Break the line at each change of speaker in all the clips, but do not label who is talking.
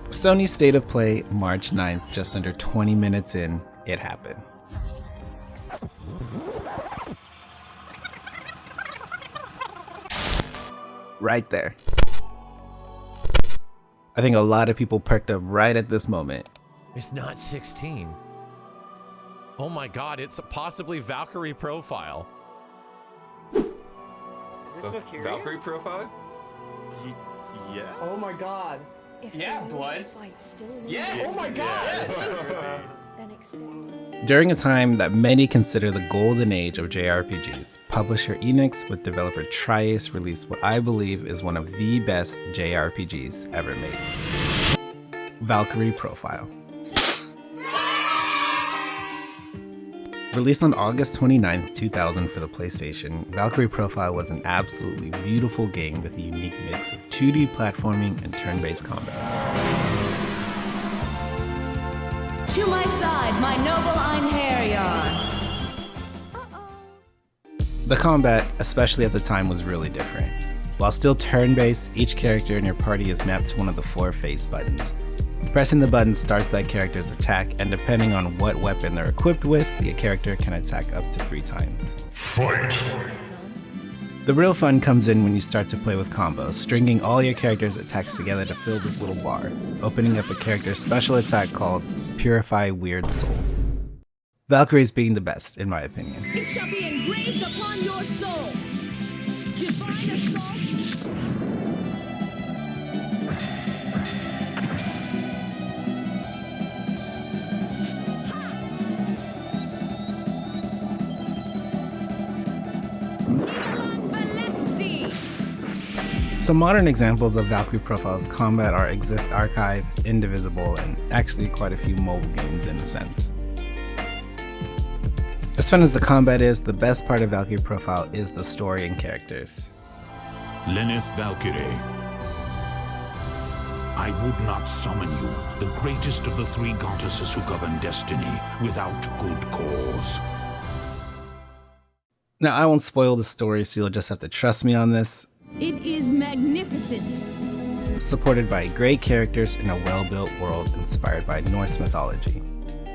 Sony's State of Play, March 9th, just under 20 minutes in, it happened. Right there. I think a lot of people perked up right at this moment.
It's not 16. Oh my god, it's possibly Valkyrie Profile.
Is this Valkyrie?
Valkyrie Profile? Yeah.
Oh my god.
Yeah, blood.
Yes! Oh my god!
Yes.
During a time that many consider the golden age of JRPGs, publisher Enix with developer Tri-Ace released what I believe is one of the best JRPGs ever made. Valkyrie Profile. Released on August 29, 2000 for the PlayStation, Valkyrie Profile was an absolutely beautiful game with a unique mix of 2D platforming and turn-based combat.
To my side, my noble Einherjar.
The combat, especially at the time, was really different. While still turn-based, each character in your party is mapped to one of the 4 face buttons. Pressing the button starts that character's attack, and depending on what weapon they're equipped with, the character can attack up to 3 times.
Fight!
The real fun comes in when you start to play with combos, stringing all your character's attacks together to fill this little bar, opening up a character's special attack called Purify Weird Soul. Valkyrie's being the best, in my opinion.
It shall be engraved upon your soul. Divine assault.
Some modern examples of Valkyrie Profile's combat are Exist Archive, Indivisible, and actually quite a few mobile games in a sense. As fun as the combat is, the best part of Valkyrie Profile is the story and characters.
Lenneth Valkyrie. I would not summon you, the greatest of the 3 goddesses who govern destiny, without good cause.
Now, I won't spoil the story, so you'll just have to trust me on this.
It is magnificent.
Supported by great characters in a well-built world inspired by Norse mythology.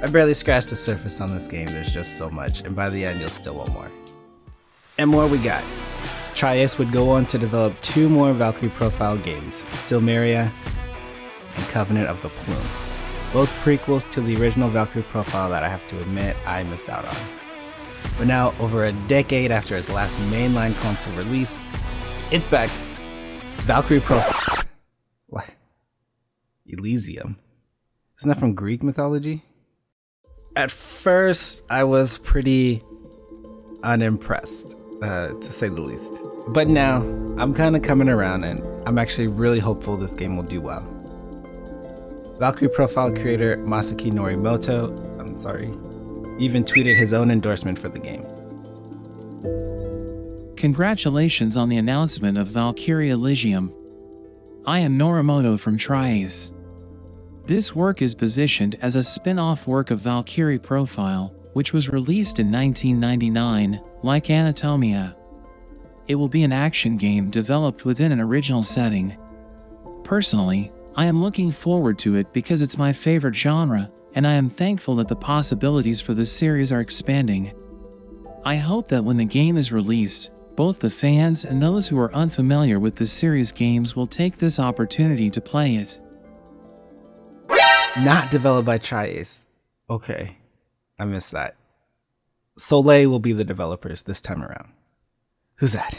I barely scratched the surface on this game, there's just so much, and by the end you'll still want more. And more we got. Tri-Ace would go on to develop 2 more Valkyrie Profile games, Silmeria and Covenant of the Plume. Both prequels to the original Valkyrie Profile that I have to admit I missed out on. But now, over a decade after its last mainline console release, it's back. Valkyrie Profile. What? Elysium. Isn't that from Greek mythology? At first, I was pretty unimpressed, to say the least. But now, I'm kind of coming around and I'm actually really hopeful this game will do well. Valkyrie Profile creator Masaki Norimoto, even tweeted his own endorsement for the game.
Congratulations on the announcement of Valkyrie Elysium. I am Norimoto from Tri-Ace. This work is positioned as a spin-off work of Valkyrie Profile, which was released in 1999, like Anatomia. It will be an action game developed within an original setting. Personally, I am looking forward to it because it's my favorite genre, and I am thankful that the possibilities for this series are expanding. I hope that when the game is released, both the fans and those who are unfamiliar with this series' games will take this opportunity to play it.
Not developed by Tri-Ace. Okay, I missed that. Soleil will be the developers this time around. Who's that?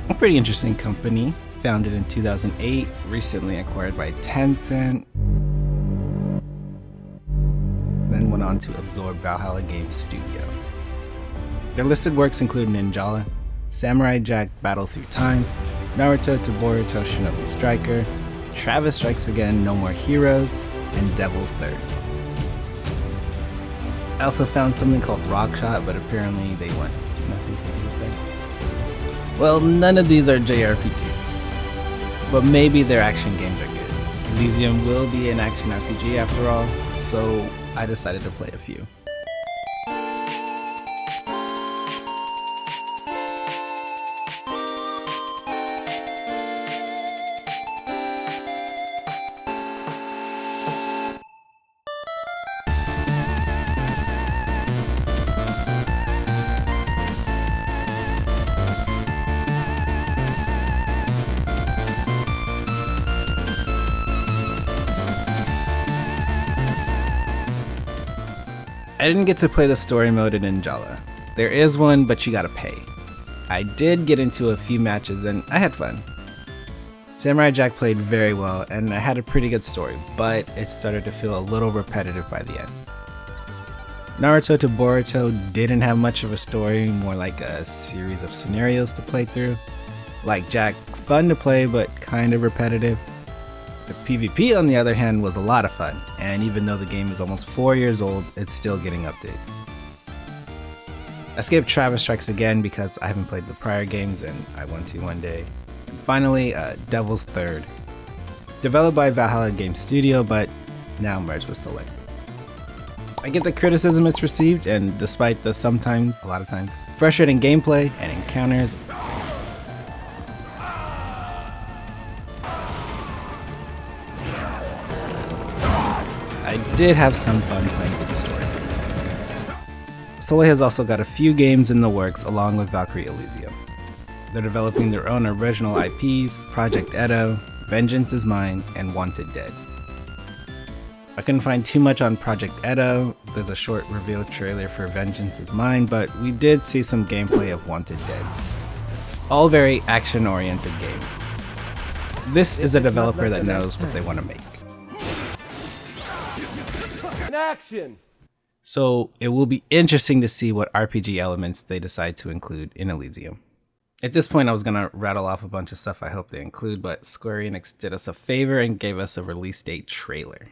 A pretty interesting company, founded in 2008, recently acquired by Tencent, then went on to absorb Valhalla Games Studio. Their listed works include Ninjala, Samurai Jack Battle Through Time, Naruto to Boruto Shinobi Striker, Travis Strikes Again No More Heroes, and Devil's Third. I also found something called Rockshot, but apparently they want nothing to do with it. Well, none of these are JRPGs, but maybe their action games are good. Elysium will be an action RPG after all, so I decided to play a few. I didn't get to play the story mode in Ninjala. There is one, but you gotta pay. I did get into a few matches and I had fun. Samurai Jack played very well and I had a pretty good story, but it started to feel a little repetitive by the end. Naruto to Boruto didn't have much of a story, more like a series of scenarios to play through. Like Jack, fun to play but kind of repetitive. The PvP on the other hand was a lot of fun, and even though the game is almost 4 years old, it's still getting updates. I skipped Travis Strikes Again because I haven't played the prior games and I want to one day. And finally, Devil's Third. Developed by Valhalla Game Studio, but now merged with Soleil. I get the criticism it's received, and despite the sometimes, a lot of times, frustrating gameplay and encounters, I did have some fun playing through the story. Soleil has also got a few games in the works along with Valkyrie Elysium. They're developing their own original IPs, Project Edo, Vengeance is Mine, and Wanted Dead. I couldn't find too much on Project Edo. There's a short reveal trailer for Vengeance is Mine, but we did see some gameplay of Wanted Dead. All very action-oriented games. This is a developer that knows what they want to make.
In action!
So it will be interesting to see what RPG elements they decide to include in Elysium. At this point I was gonna rattle off a bunch of stuff I hope they include, but Square Enix did us a favor and gave us a release date trailer.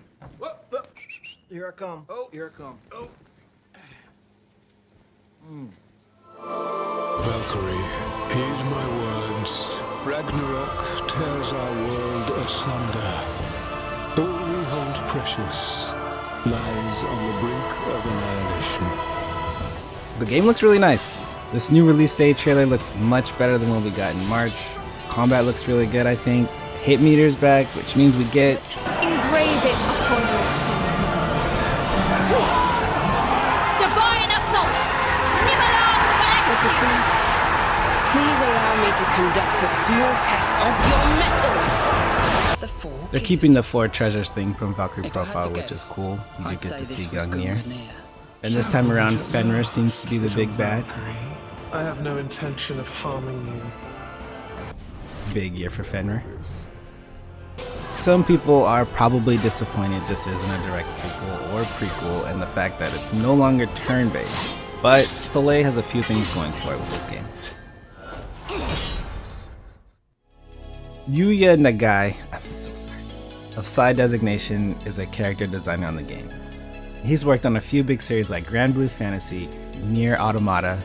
Here I come. Oh, here I come. Oh.
Valkyrie, heed my words. Ragnarok tears our world asunder. All we hold precious lies on the brink of annihilation.
The game looks really nice. This new release date trailer looks much better than what we got in March. Combat looks really good, I think. Hit meter's back, which means we get...
Engrave it upon your soul. Divine assault! Nibelung Valkyrie!
Please allow me to conduct a small test of your metal.
They're keeping the 4 treasures thing from Valkyrie Profile, which is cool. You do get to see Gungnir. And this time around, Fenrir seems to be the big bad.
I have no intention of harming you.
Big year for Fenrir. Some people are probably disappointed this isn't a direct sequel or prequel, and the fact that it's no longer turn-based. But Soleil has a few things going for it with this game. Yuya Nagai, I'm so sorry, of Psy Designation is a character designer on the game. He's worked on a few big series like Grand Blue Fantasy, Nier Automata,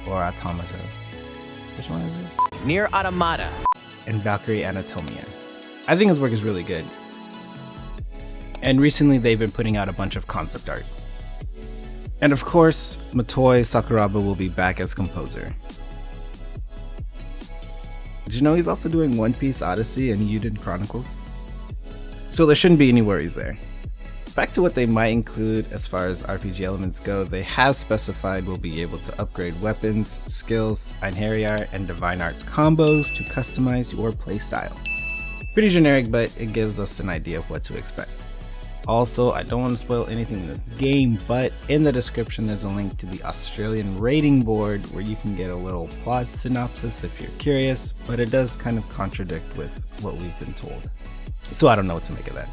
or Automata. Which one is it?
Nier Automata.
And Valkyrie Anatomia. I think his work is really good. And recently they've been putting out a bunch of concept art. And of course, Motoi Sakuraba will be back as composer. Did you know he's also doing One Piece Odyssey and Yuden Chronicles? So there shouldn't be any worries there. Back to what they might include as far as RPG elements go, they have specified we'll be able to upgrade weapons, skills, Einherjar, and Divine Arts combos to customize your playstyle. Pretty generic, but it gives us an idea of what to expect. Also, I don't want to spoil anything in this game, but in the description there's a link to the Australian rating board where you can get a little plot synopsis if you're curious, but it does kind of contradict with what we've been told. So I don't know what to make of that.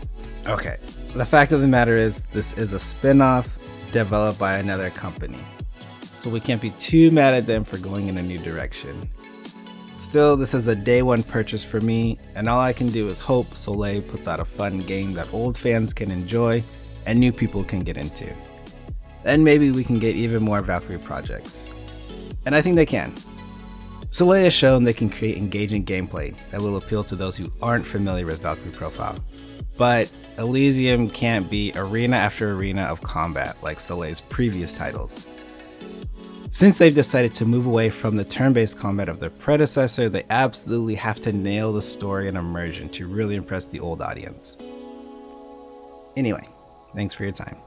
Okay, the fact of the matter is this is a spin-off developed by another company, so we can't be too mad at them for going in a new direction. Still, this is a day one purchase for me, and all I can do is hope Soleil puts out a fun game that old fans can enjoy and new people can get into. Then maybe we can get even more Valkyrie projects. And I think they can. Soleil has shown they can create engaging gameplay that will appeal to those who aren't familiar with Valkyrie Profile. But Elysium can't be arena after arena of combat like Soleil's previous titles. Since they've decided to move away from the turn-based combat of their predecessor, they absolutely have to nail the story and immersion to really impress the old audience. Anyway, thanks for your time.